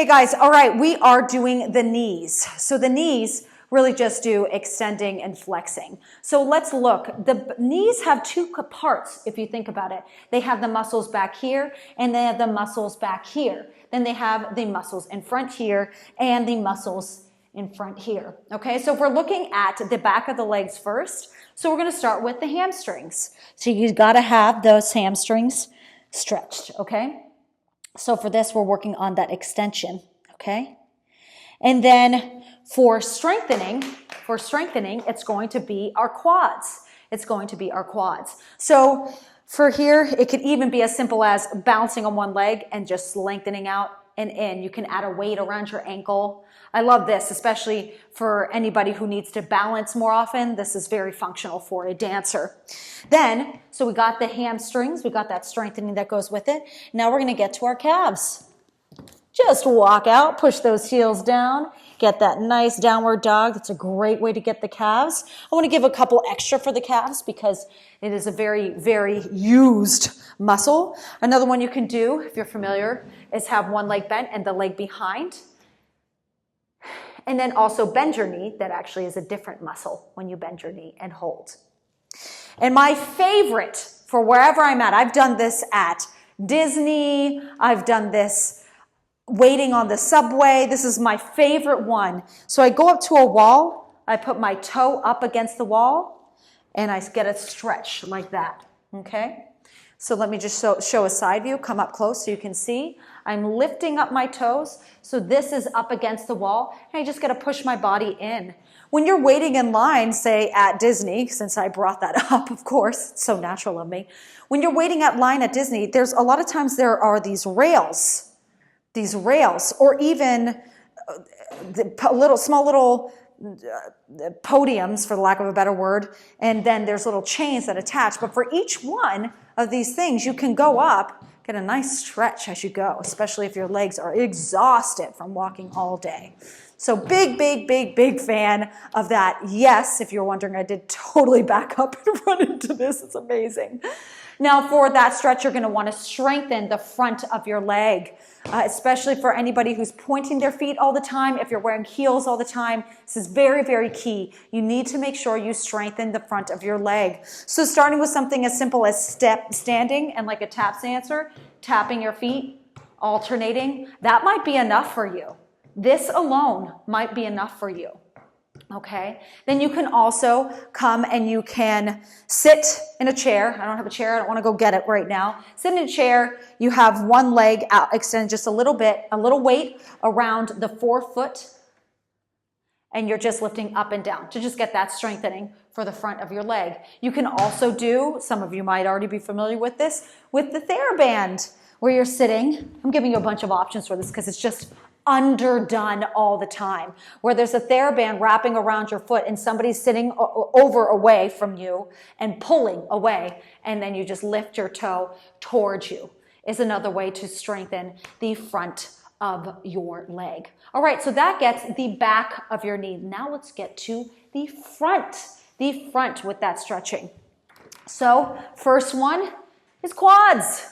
Okay, guys, all right, we are doing the knees. So the knees really just do extending and flexing. So let's look. The knees have two parts, if you think about it. They have the muscles back here, and they have the muscles back here. Then they have the muscles in front here, and the muscles in front here. Okay, so if we're looking at the back of the legs first, so we're gonna start with the hamstrings. So you've gotta have those hamstrings stretched, okay? So for this, we're working on that extension, okay? And then for strengthening, it's going to be our quads. It's going to be our quads. So for here, it could even be as simple as bouncing on one leg and just lengthening out and in. You can add a weight around your ankle. I love this, especially for anybody who needs to balance more often. This is very functional for a dancer. Then, so we got the hamstrings, we got that strengthening that goes with it. Now we're gonna get to our calves. Just walk out, push those heels down, get that nice downward dog. That's a great way to get the calves. I want to give a couple extra for the calves because it is a very, very used muscle. Another one you can do, if you're familiar, is have one leg bent and the leg behind. And then also bend your knee. That actually is a different muscle when you bend your knee and hold. And my favorite for wherever I'm at, I've done this at Disney, I've done this waiting on the subway. This is my favorite one. So I go up to a wall, I put my toe up against the wall, and I get a stretch like that, okay? So let me just show a side view, come up close so you can see. I'm lifting up my toes, so this is up against the wall, and I just gotta push my body in. When you're waiting in line, say at Disney, since I brought that up, of course, it's so natural of me. When you're waiting at line at Disney, there's a lot of times there are these rails, or even small little podiums, for the lack of a better word, and then there's little chains that attach. But for each one of these things, you can go up, get a nice stretch as you go, especially if your legs are exhausted from walking all day. So big fan of that. Yes, if you're wondering, I did totally back up and run into this. It's amazing. Now for that stretch, you're going to want to strengthen the front of your leg, especially for anybody who's pointing their feet all the time. If you're wearing heels all the time, this is very, very key. You need to make sure you strengthen the front of your leg. So starting with something as simple as standing and like a tap dancer, tapping your feet, alternating, that might be enough for you. This alone might be enough for you. Okay, then you can also come and you can sit in a chair. I don't have a chair. I don't want to go get it right now. Sit in a chair. You have one leg out, extend just a little bit, a little weight around the forefoot, and you're just lifting up and down to just get that strengthening for the front of your leg. You can also do, some of you might already be familiar with this, with the TheraBand, where you're sitting. I'm giving you a bunch of options for this because it's just underdone all the time, where there's a TheraBand wrapping around your foot and somebody's sitting away from you and pulling away, and then you just lift your toe towards you, is another way to strengthen the front of your leg. All right, so that gets the back of your knee. Now let's get to the front with that stretching. So first one is quads.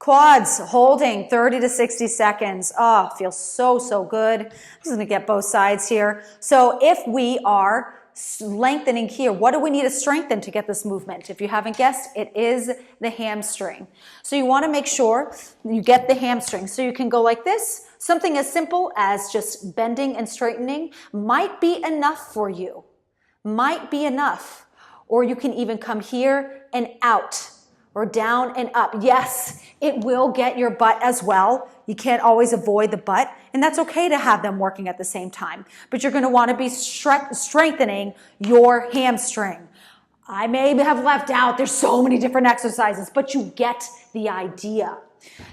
Quads, holding 30 to 60 seconds. Oh, feels so good. I'm just gonna get both sides here. So if we are lengthening here, what do we need to strengthen to get this movement? If you haven't guessed, it is the hamstring. So you wanna make sure you get the hamstring. So you can go like this. Something as simple as just bending and straightening might be enough for you. Might be enough. Or you can even come here and out, or down and up. Yes, it will get your butt as well. You can't always avoid the butt, and that's okay to have them working at the same time. But you're gonna wanna be strengthening your hamstring. I may have left out, there's so many different exercises, but you get the idea.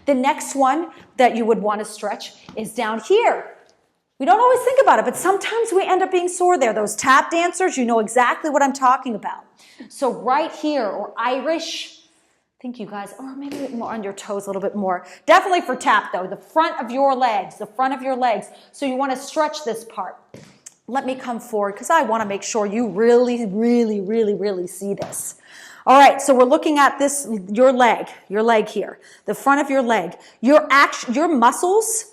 The next one that you would wanna stretch is down here. We don't always think about it, but sometimes we end up being sore there. Those tap dancers, you know exactly what I'm talking about. So right here, or Irish, think you guys, or maybe a bit more on your toes a little bit more. Definitely for tap though, the front of your legs, So you wanna stretch this part. Let me come forward because I wanna make sure you really see this. All right, so we're looking at this, your leg here, the front of your leg. Your muscles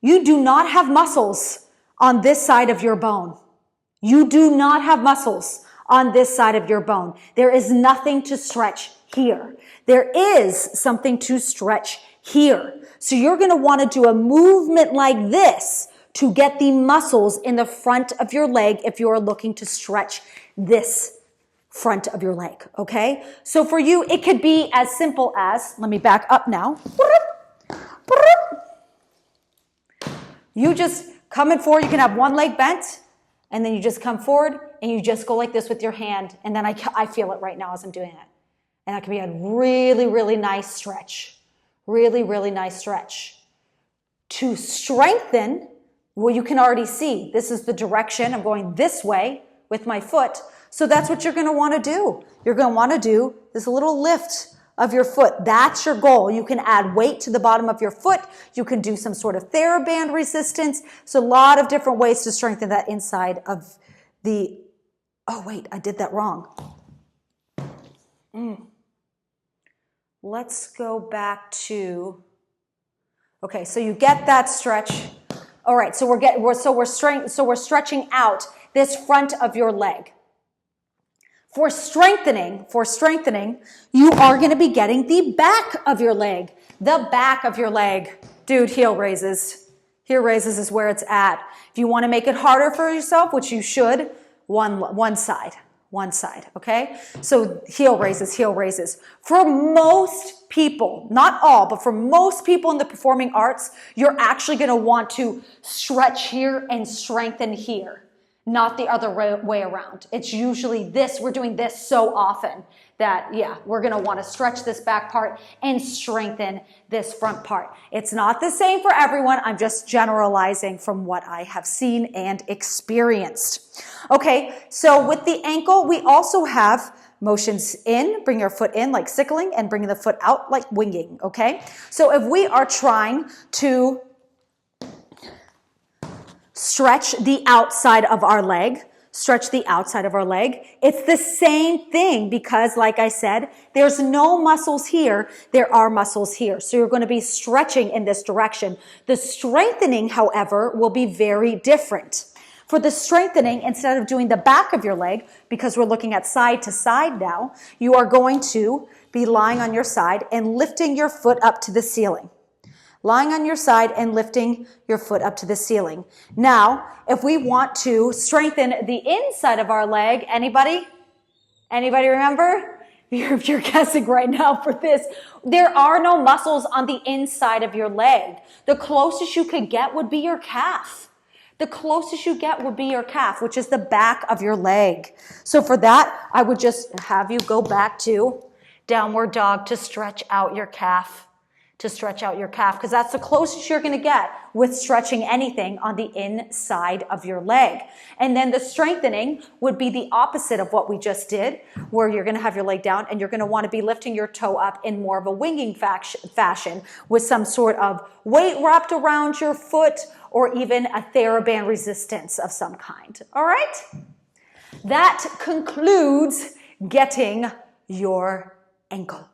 You do not have muscles on this side of your bone. You do not have muscles on this side of your bone. There is nothing to stretch here. There is something to stretch here. So you're going to want to do a movement like this to get the muscles in the front of your leg if you are looking to stretch this front of your leg, okay? So for you, it could be as simple as, let me back up now. You just coming forward, you can have one leg bent, and then you just come forward, and you just go like this with your hand, and then I feel it right now as I'm doing it. And that can be a really, really nice stretch. Really, really nice stretch. To strengthen, well, you can already see, this is the direction. I'm going this way with my foot. So that's what you're going to want to do. You're going to want to do this little lift of your foot. That's your goal. You can add weight to the bottom of your foot. You can do some sort of TheraBand resistance. So a lot of different ways to strengthen that inside of the, oh wait, I did that wrong. Let's go back to, okay, so you get that stretch. All right, so we're stretching out this front of your leg. For strengthening, you are going to be getting the back of your leg. The back of your leg. Dude, heel raises. Heel raises is where it's at. If you want to make it harder for yourself, which you should, one side, okay? So heel raises. For most people, not all, but for most people in the performing arts, you're actually going to want to stretch here and strengthen here. Not the other way around. It's usually this, we're doing this so often that, yeah, we're going to want to stretch this back part and strengthen this front part. It's not the same for everyone. I'm just generalizing from what I have seen and experienced. Okay, so with the ankle, we also have motions in, bring your foot in like sickling, and bringing the foot out like winging, okay? So if we are trying to stretch the outside of our leg, it's the same thing because, like I said, there's no muscles here, there are muscles here. So you're going to be stretching in this direction. The strengthening, however, will be very different. For the strengthening, instead of doing the back of your leg, because we're looking at side to side now, you are going to be lying on your side and lifting your foot up to the ceiling. Lying on your side and lifting your foot up to the ceiling. Now, if we want to strengthen the inside of our leg, anybody? Anybody remember? You're guessing right now for this. There are no muscles on the inside of your leg. The closest you could get would be your calf. The closest you get would be your calf, which is the back of your leg. So for that, I would just have you go back to downward dog to stretch out your calf. Because that's the closest you're going to get with stretching anything on the inside of your leg. And then the strengthening would be the opposite of what we just did, where you're going to have your leg down and you're going to want to be lifting your toe up in more of a winging fashion with some sort of weight wrapped around your foot or even a TheraBand resistance of some kind. All right? That concludes getting your ankle.